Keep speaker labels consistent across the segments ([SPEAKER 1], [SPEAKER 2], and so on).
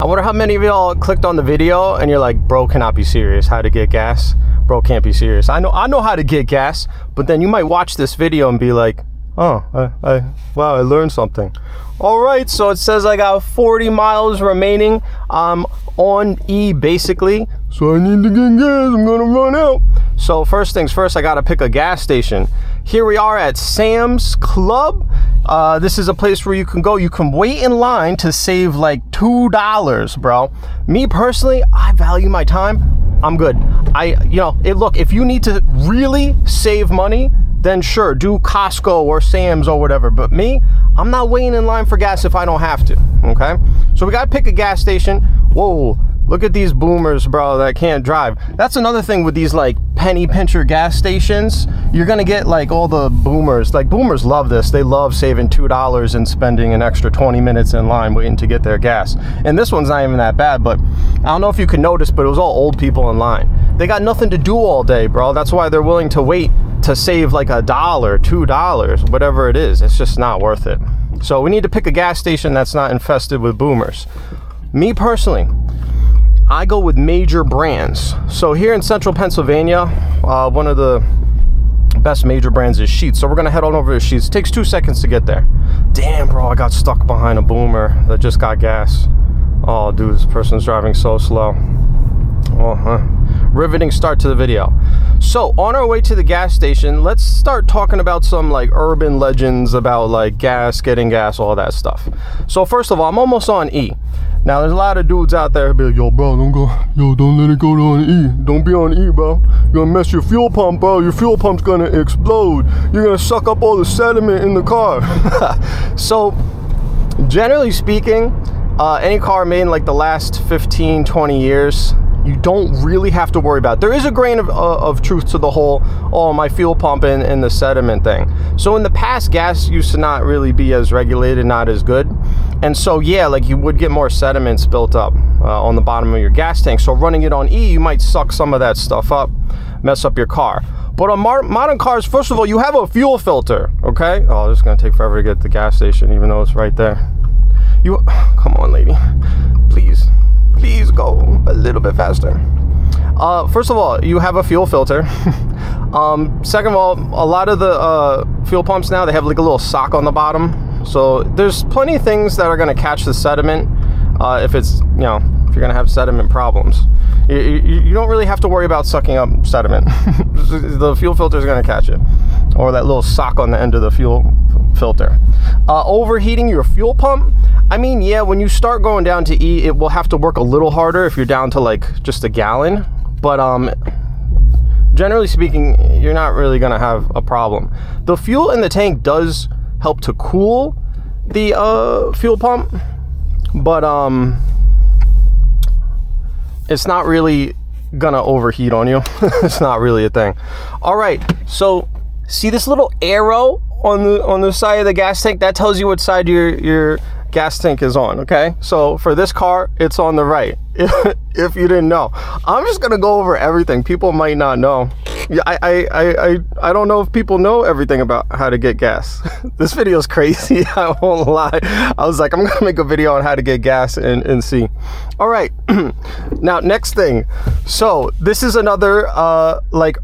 [SPEAKER 1] I wonder how many of y'all clicked on the video and you're like, bro cannot be serious. How to get gas? Bro can't be serious. I know how to get gas, but then you might watch this video and be like, oh, wow, I learned something. All right, so it says I got 40 miles remaining. I'm on E basically, so I need to get gas. I'm gonna run out. So first things first, I gotta pick a gas station. Here we are at Sam's Club. This is a place where you can go. You can wait in line to save like $2, bro. Me personally, I value my time. I'm good. Look, if you need to really save money, then sure, do Costco or Sam's or whatever. But me, I'm not waiting in line for gas if I don't have to, okay? So we gotta pick a gas station. Whoa, look at these boomers, bro, that can't drive. That's another thing with these like penny pincher gas stations. You're gonna get like all the boomers. Like boomers love this. They love saving $2 and spending an extra 20 minutes in line waiting to get their gas. And this one's not even that bad, but I don't know if you can notice, but it was all old people in line. They got nothing to do all day, bro. That's why they're willing to wait to save like $1, $2, whatever it is. It's just not worth it. So we need to pick a gas station that's not infested with boomers. Me personally, I go with major brands. So here in central Pennsylvania, one of the best major brands is Sheetz. So we're gonna head on over to Sheetz. It takes 2 seconds to get there. Damn, bro, I got stuck behind a boomer that just got gas. Oh, dude, this person's driving so slow. Riveting start to the video. So on our way to the gas station, let's start talking about some like urban legends about like gas, getting gas, all that stuff. So first of all, I'm almost on E. Now there's a lot of dudes out there who be like, yo bro, don't let it go on E. Don't be on E, bro. You're gonna mess your fuel pump, bro. Your fuel pump's gonna explode. You're gonna suck up all the sediment in the car. So generally speaking, any car made in like the last 15, 20 years, you don't really have to worry about it. There is a grain of truth to the whole, oh, my fuel pump and the sediment thing. So in the past, gas used to not really be as regulated, not as good. And so, yeah, like you would get more sediments built up on the bottom of your gas tank. So running it on E, you might suck some of that stuff up, mess up your car. But on modern cars, first of all, you have a fuel filter, okay? Oh, this is gonna take forever to get to the gas station, even though it's right there. Come on, lady, please go a little bit faster. First of all, you have a fuel filter. Second of all, a lot of the fuel pumps now, they have like a little sock on the bottom. So there's plenty of things that are gonna catch the sediment if you're gonna have sediment problems. You don't really have to worry about sucking up sediment. The fuel filter is gonna catch it. Or that little sock on the end of the fuel filter. Overheating your fuel pump, I mean, yeah, when you start going down to E, it will have to work a little harder if you're down to like just a gallon. But generally speaking, you're not really gonna have a problem. The fuel in the tank does help to cool the fuel pump, but it's not really gonna overheat on you. It's not really a thing. All right, so see this little arrow on the side of the gas tank? That tells you what side your gas tank is on, okay? So for this car, it's on the right, if you didn't know. I'm just gonna go over everything. People might not know. Yeah, I don't know if people know everything about how to get gas. This video is crazy, I won't lie. I was like, I'm gonna make a video on how to get gas and see. All right, now next thing. So this is another like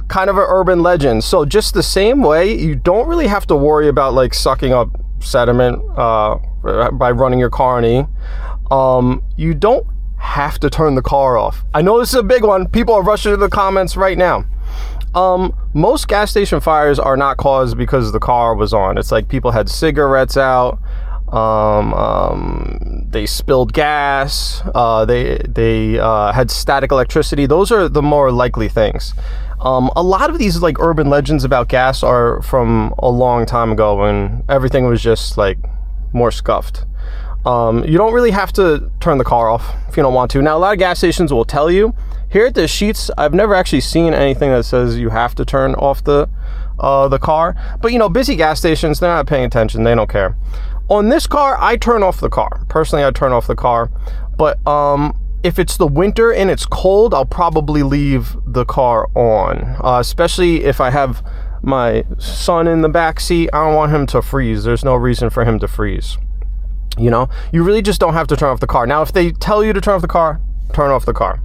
[SPEAKER 1] kind of an urban legend. So just the same way, you don't really have to worry about like sucking up sediment by running your car on E. You don't have to turn the car off. I know this is a big one. People are rushing to the comments right now. Most gas station fires are not caused because the car was on. It's like people had cigarettes out, they spilled gas, they had static electricity. Those are the more likely things. A lot of these like urban legends about gas are from a long time ago when everything was just like more scuffed. You don't really have to turn the car off if you don't want to. Now, a lot of gas stations will tell you. Here at the Sheetz, I've never actually seen anything that says you have to turn off the car. But busy gas stations, they're not paying attention. They don't care. On this car, I turn off the car. Personally, I turn off the car. But if it's the winter and it's cold, I'll probably leave the car on, especially if I have my son in the back seat. I don't want him to freeze. There's no reason for him to freeze. You know, you really just don't have to turn off the car. Now, if they tell you to turn off the car, turn off the car.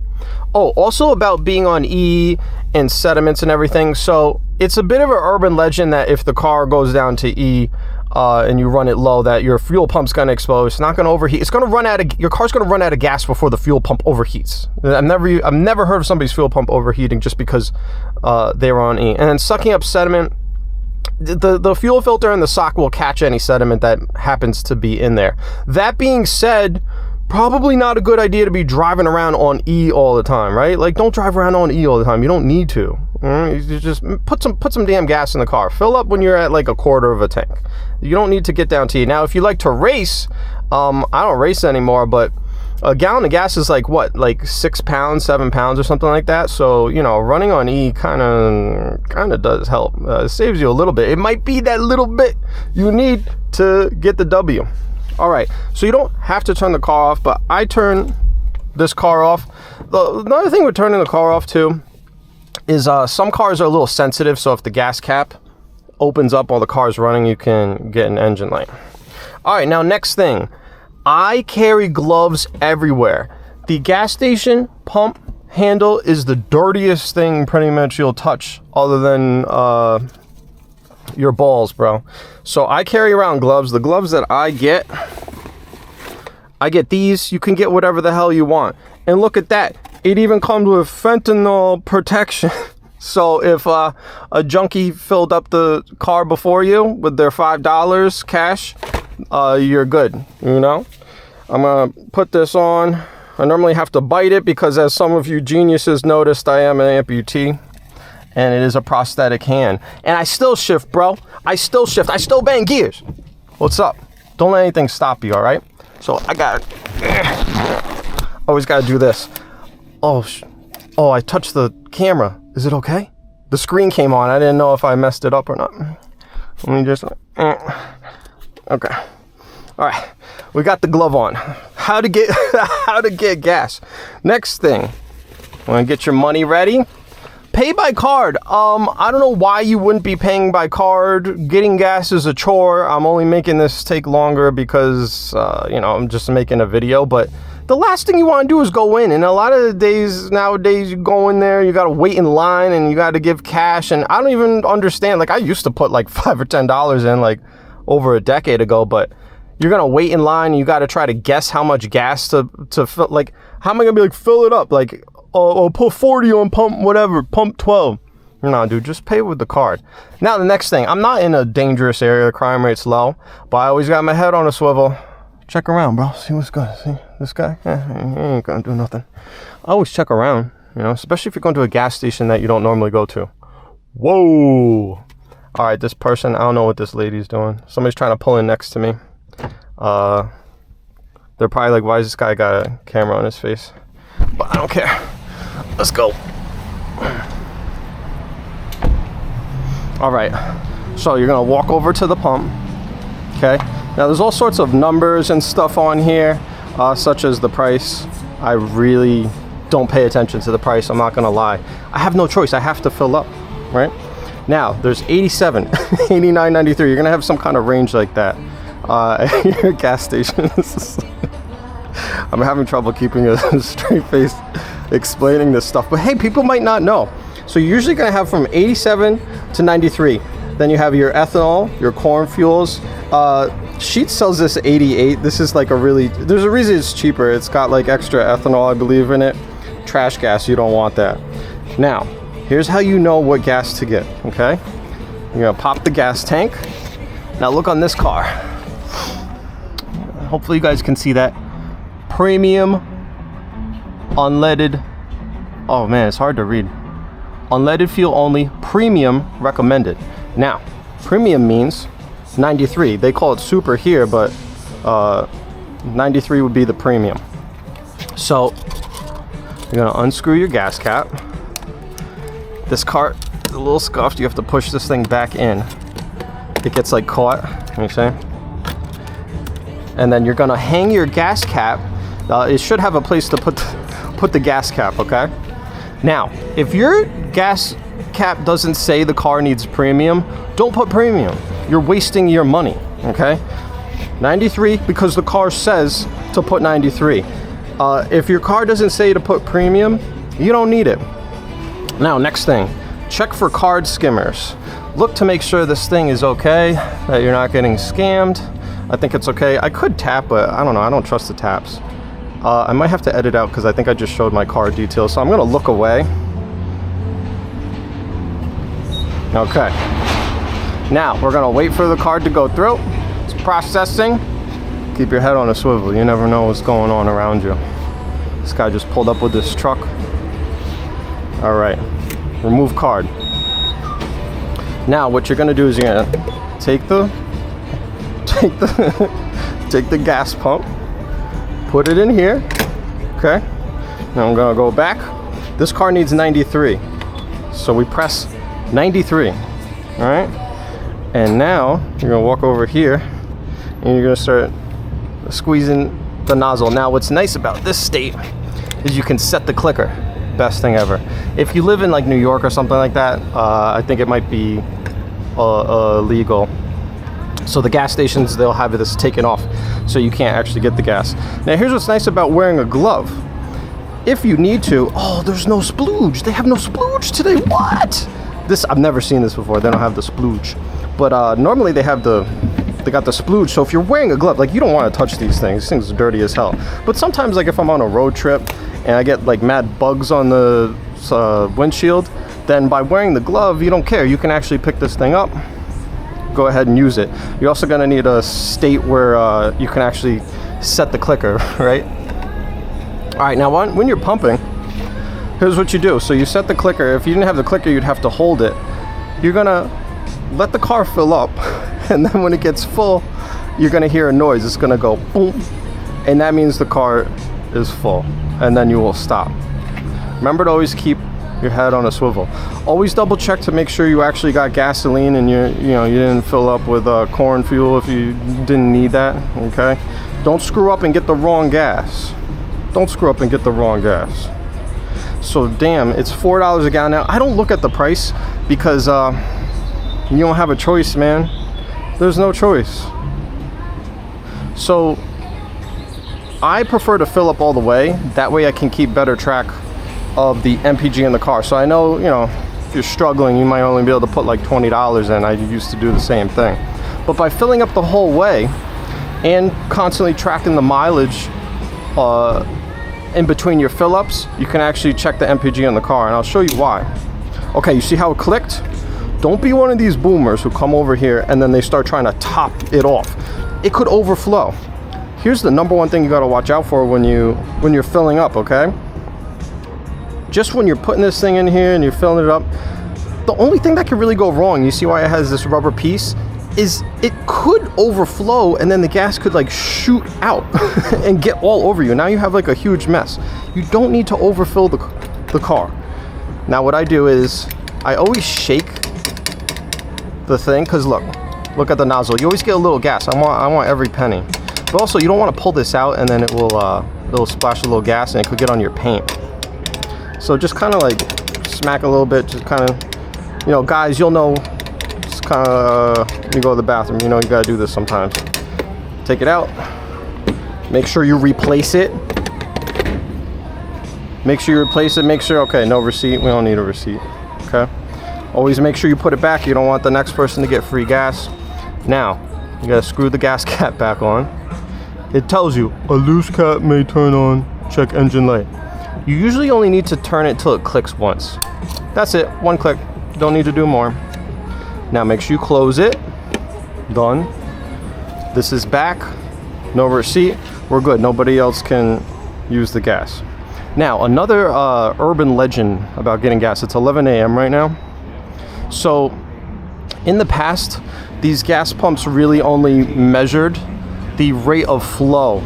[SPEAKER 1] Oh, also about being on E and sediments and everything. So it's a bit of an urban legend that if the car goes down to E and you run it low, that your fuel pump's going to explode. It's not going to overheat. It's going to run out of, your car's going to run out of gas before the fuel pump overheats. I've never heard of somebody's fuel pump overheating just because they were on E. And then sucking up sediment. The fuel filter and the sock will catch any sediment that happens to be in there. That being said, probably not a good idea to be driving around on E all the time, right? Like, don't drive around on E all the time. You don't need to. You just put some damn gas in the car. Fill up when you're at like a quarter of a tank. You don't need to get down to E. Now, if you like to race, I don't race anymore, but a gallon of gas is like what, like 6 pounds, 7 pounds or something like that. So, you know, running on E kind of does help. It saves you a little bit. It might be that little bit you need to get the W. All right, so you don't have to turn the car off, but I turn this car off. Another thing with turning the car off too is some cars are a little sensitive. So if the gas cap opens up while the car is running, you can get an engine light. All right, now next thing. I carry gloves everywhere. The gas station pump handle is the dirtiest thing pretty much you'll touch other than your balls, bro. So I carry around gloves. The gloves that I get these. You can get whatever the hell you want. And look at that. It even comes with fentanyl protection. So if a junkie filled up the car before you with their $5 cash, you're good, you know? I'm gonna put this on. I normally have to bite it because, as some of you geniuses noticed, I am an amputee and it is a prosthetic hand. And I still shift, bro. I still shift. I still bang gears. What's up? Don't let anything stop you, all right? So I got always got to do this. Oh, I touched the camera. Is it okay? The screen came on. I didn't know if I messed it up or not. Let me just... Okay. All right. We got the glove on. How to get gas. Next thing. Want to get your money ready? Pay by card. I don't know why you wouldn't be paying by card. Getting gas is a chore. I'm only making this take longer because, you know, I'm just making a video. But the last thing you want to do is go in. And a lot of the days nowadays, you go in there, you got to wait in line and you got to give cash. And I don't even understand. Like, I used to put like $5 or $10 in like over a decade ago. But you're going to wait in line. And you got to try to guess how much gas to fill. Like, how am I going to be like, fill it up? Like, I'll put 40 on pump, whatever, pump 12. No, dude, just pay with the card. Now, the next thing. I'm not in a dangerous area. The crime rate's low. But I always got my head on a swivel. Check around, bro. See what's good. See this guy? He ain't gonna do nothing. I always check around, you know, especially if you're going to a gas station that you don't normally go to. Whoa. All right, this person, I don't know what this lady's doing. Somebody's trying to pull in next to me. They're probably like, why does this guy got a camera on his face? But I don't care. Let's go. All right. So you're going to walk over to the pump. Okay. Now there's all sorts of numbers and stuff on here, such as the price. I really don't pay attention to the price. I'm not going to lie. I have no choice. I have to fill up, right? Now there's 87, 89.93. You're going to have some kind of range like that at your gas stations. I'm having trouble keeping a straight face explaining this stuff. But hey, people might not know. So you're usually going to have from 87 to 93. Then you have your ethanol, your corn fuels. Sheetz sells this 88. This is like there's a reason it's cheaper. It's got like extra ethanol, I believe, in it. Trash gas, you don't want that. Now, here's how you know what gas to get, okay? You're going to pop the gas tank. Now look on this car. Hopefully you guys can see that. Premium unleaded. Oh man, it's hard to read. Unleaded fuel only, premium recommended. Now, premium means 93. They call it super here, but 93 would be the premium. So you're gonna unscrew your gas cap. This cart is a little scuffed. You have to push this thing back in. It gets like caught. Let me see. And then you're gonna hang your gas cap. It should have a place to put the gas cap, okay? Now, if your gas cap doesn't say the car needs premium, don't put premium. You're wasting your money, okay? 93 because the car says to put 93. If your car doesn't say to put premium, you don't need it. Now, next thing, check for card skimmers. Look to make sure this thing is okay, that you're not getting scammed. I think it's okay. I could tap, but I don't know. I don't trust the taps. I might have to edit out because I think I just showed my card details. So I'm going to look away. Okay. Now, we're going to wait for the card to go through. It's processing. Keep your head on a swivel. You never know what's going on around you. This guy just pulled up with this truck. All right. Remove card. Now, what you're going to do is you're going to take the gas pump, put it in here. Okay. Now I'm going to go back. This car needs 93. So we press 93. All right. And now you're going to walk over here and you're going to start squeezing the nozzle. Now, what's nice about this state is you can set the clicker. Best thing ever. If you live in like New York or something like that, I think it might be illegal. So the gas stations, they'll have this taken off so you can't actually get the gas. Now, here's what's nice about wearing a glove. If you need to, oh, there's no splooge. They have no splooge today. What? This, I've never seen this before. They don't have the splooge. But normally they got the splooge. So if you're wearing a glove, like, you don't want to touch these things. These things are dirty as hell. But sometimes, like, if I'm on a road trip and I get like mad bugs on the windshield, then by wearing the glove, you don't care. You can actually pick this thing up, go ahead and use it. You're also going to need a state where you can actually set the clicker, right? All right, now when you're pumping, here's what you do. So you set the clicker. If you didn't have the clicker, you'd have to hold it. You're going to let the car fill up, and then when it gets full, you're going to hear a noise. It's going to go boom, and that means the car is full, and then you will stop. Remember to always keep your head on a swivel. Always double check to make sure you actually got gasoline and you didn't fill up with corn fuel if you didn't need that. Okay, don't screw up and get the wrong gas. Don't screw up and get the wrong gas. So damn, it's $4 a gallon now. I don't look at the price because you don't have a choice, man. There's no choice. So I prefer to fill up all the way. That way I can keep better track of the MPG in the car. So I know, if you're struggling, you might only be able to put like $20 in. I used to do the same thing. But by filling up the whole way and constantly tracking the mileage in between your fill-ups, you can actually check the MPG in the car, and I'll show you why. Okay, you see how it clicked? Don't be one of these boomers who come over here and then they start trying to top it off. It could overflow. Here's the number one thing you got to watch out for when you're filling up, okay? Just when you're putting this thing in here and you're filling it up, the only thing that could really go wrong, you see why it has this rubber piece, is it could overflow and then the gas could like shoot out and get all over you. Now you have like a huge mess. You don't need to overfill the car. Now what I do is I always shake the thing, because look at the nozzle. You always get a little gas. I want every penny. But also, you don't want to pull this out and then it'll splash a little gas and it could get on your paint. So just kind of like smack a little bit, just kind of, guys, you'll know, just kind of, you go to the bathroom, you got to do this sometimes. Take it out. Make sure you replace it. Make sure you replace it. Make sure, okay, no receipt. We don't need a receipt, okay? Always make sure you put it back. You don't want the next person to get free gas. Now, you got to screw the gas cap back on. It tells you, a loose cap may turn on, check engine light. You usually only need to turn it till it clicks once. That's it, one click. Don't need to do more. Now make sure you close it. Done. This is back. No receipt. We're good. Nobody else can use the gas. Now, another urban legend about getting gas. It's 11 a.m. right now. So, in the past, these gas pumps really only measured the rate of flow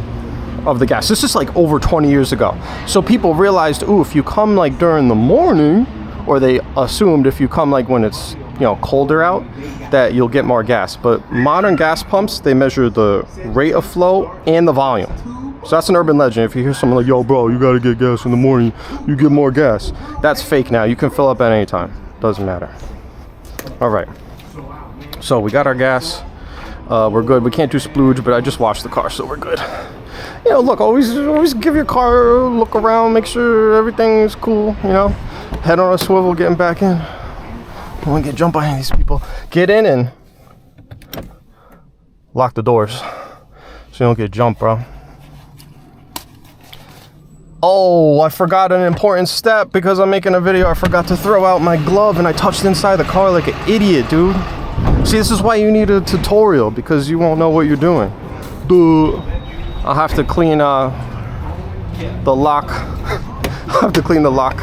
[SPEAKER 1] of the gas. This is like over 20 years ago. So people realized, ooh, if you come like during the morning, or they assumed if you come like when it's colder out, that you'll get more gas. But modern gas pumps, they measure the rate of flow and the volume. So that's an urban legend. If you hear someone like, yo bro, you gotta get gas in the morning, you get more gas. That's fake now. You can fill up at any time. Doesn't matter. All right. So we got our gas. we're good. We can't do splooge, but I just washed the car, so we're good. You know, look, always give your car a look around, make sure everything's cool, you know. Head on a swivel, getting back in. I want to get jumped behind these people. Get in and lock the doors so you don't get jumped, bro. Oh, I forgot an important step because I'm making a video. I forgot to throw out my glove and I touched inside the car like an idiot, dude. See, this is why you need a tutorial, because you won't know what you're doing. Duh. I'll have to clean the lock. I'll have to clean the lock.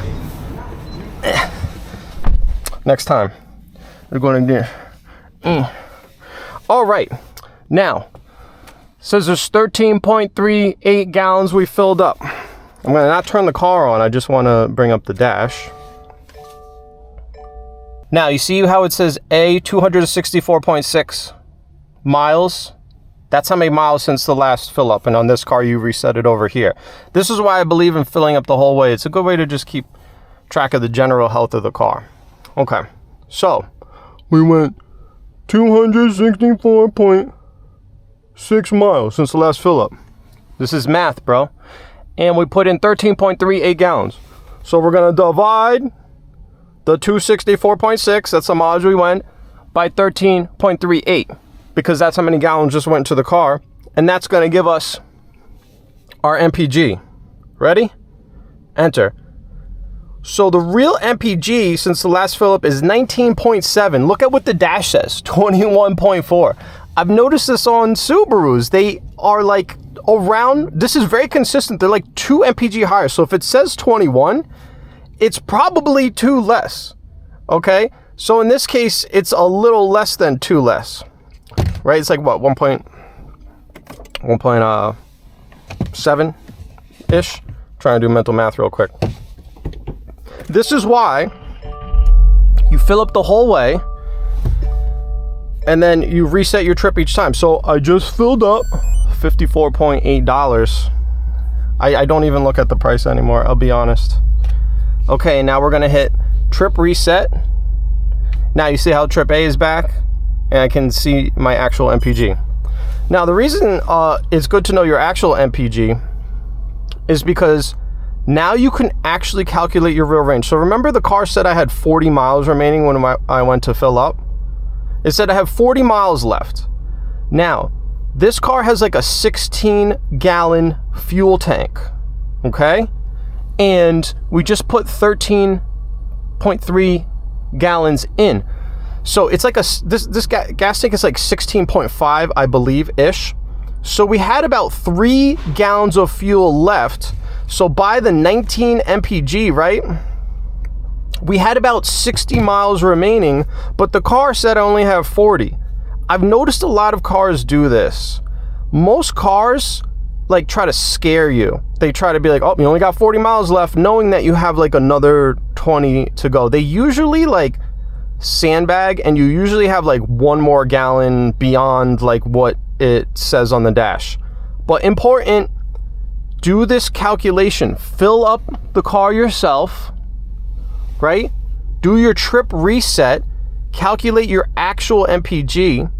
[SPEAKER 1] Next time. We're going to do. All right. Now, says there's 13.38 gallons we filled up. I'm going to not turn the car on. I just want to bring up the dash. Now, you see how it says A 264.6 miles? That's how many miles since the last fill up. And on this car, you reset it over here. This is why I believe in filling up the whole way. It's a good way to just keep track of the general health of the car. Okay. So, we went 264.6 miles since the last fill up. This is math, bro. And we put in 13.38 gallons. So we're going to divide the 264.6, that's the mileage we went, by 13.38. Because that's how many gallons just went into the car. And that's going to give us our MPG. Ready? Enter. So the real MPG since the last fill up is 19.7. Look at what the dash says, 21.4. I've noticed this on Subarus. They are like around, this is very consistent. They're like 2 MPG higher. So if it says 21, it's probably 2 less. Okay? So in this case, it's a little less than 2 less. Right? It's like what, 1.7-ish? Trying to do mental math real quick. This is why you fill up the whole way and then you reset your trip each time. So I just filled up $54.8. I don't even look at the price anymore, I'll be honest. Okay, now we're gonna hit trip reset. Now you see how trip A is back and I can see my actual MPG. Now the reason it's good to know your actual MPG is because now you can actually calculate your real range. So remember the car said I had 40 miles remaining when I went to fill up? It said I have 40 miles left. Now, this car has like a 16-gallon fuel tank, okay? And we just put 13.3 gallons in. So it's like this gas tank is like 16.5, I believe, ish. So we had about 3 gallons of fuel left. So by the 19 MPG, right, we had about 60 miles remaining, but the car said I only have 40. I've noticed a lot of cars do this. Most cars like try to scare you. They try to be like, oh, you only got 40 miles left, knowing that you have like another 20 to go. They usually like sandbag, and you usually have like 1 more gallon beyond like what it says on the dash. But important, do this calculation. Fill up the car yourself, right? Do your trip reset, calculate your actual MPG,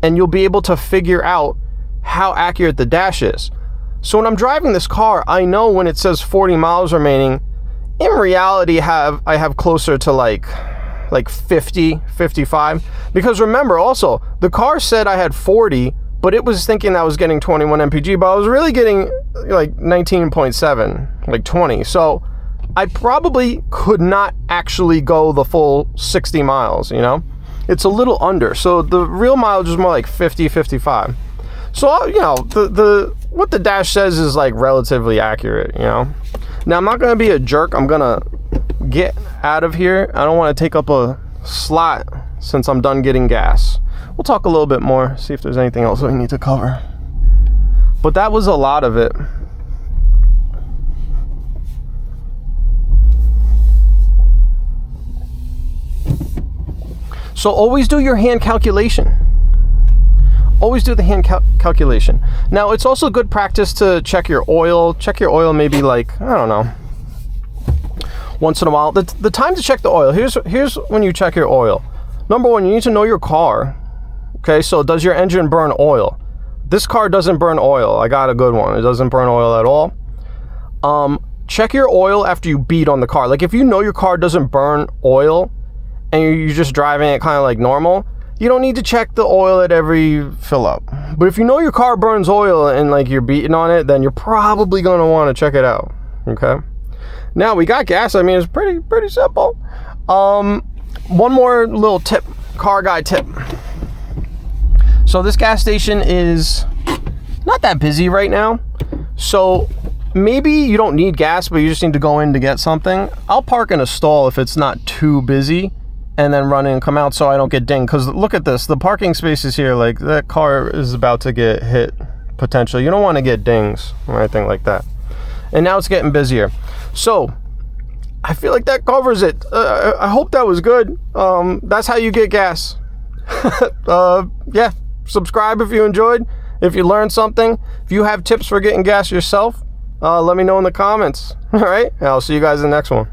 [SPEAKER 1] and you'll be able to figure out how accurate the dash is. So when I'm driving this car, I know when it says 40 miles remaining, in reality I have closer to like 50, 55. Because remember also, the car said I had 40, but it was thinking I was getting 21 MPG, but I was really getting like 19.7, like 20. So I probably could not actually go the full 60 miles, you know? It's a little under. So the real mileage is more like 50, 55. So, you know, what the dash says is like relatively accurate, you know? Now, I'm not going to be a jerk. I'm going to get out of here. I don't want to take up a slot since I'm done getting gas. We'll talk a little bit more, see if there's anything else we need to cover. But that was a lot of it. So always do your hand calculation. Always do the hand calculation. Now, it's also good practice to check your oil. Check your oil maybe like, I don't know, once in a while. The time to check the oil, here's when you check your oil. Number one, you need to know your car. Okay, so does your engine burn oil? This car doesn't burn oil. I got a good one. It doesn't burn oil at all. Check your oil after you beat on the car. Like if you know your car doesn't burn oil and you're just driving it kind of like normal, you don't need to check the oil at every fill up. But if you know your car burns oil and like you're beating on it, then you're probably going to want to check it out. Okay. Now we got gas. I mean, it's pretty simple. One more little tip, car guy tip. So this gas station is not that busy right now. So maybe you don't need gas, but you just need to go in to get something. I'll park in a stall if it's not too busy and then run in and come out so I don't get dinged. Because look at this, the parking spaces here, like that car is about to get hit potentially. You don't want to get dings or anything like that. And now it's getting busier. So I feel like that covers it. I hope that was good. That's how you get gas. Yeah, subscribe if you enjoyed. If you learned something, if you have tips for getting gas yourself, let me know in the comments. All right, I'll see you guys in the next one.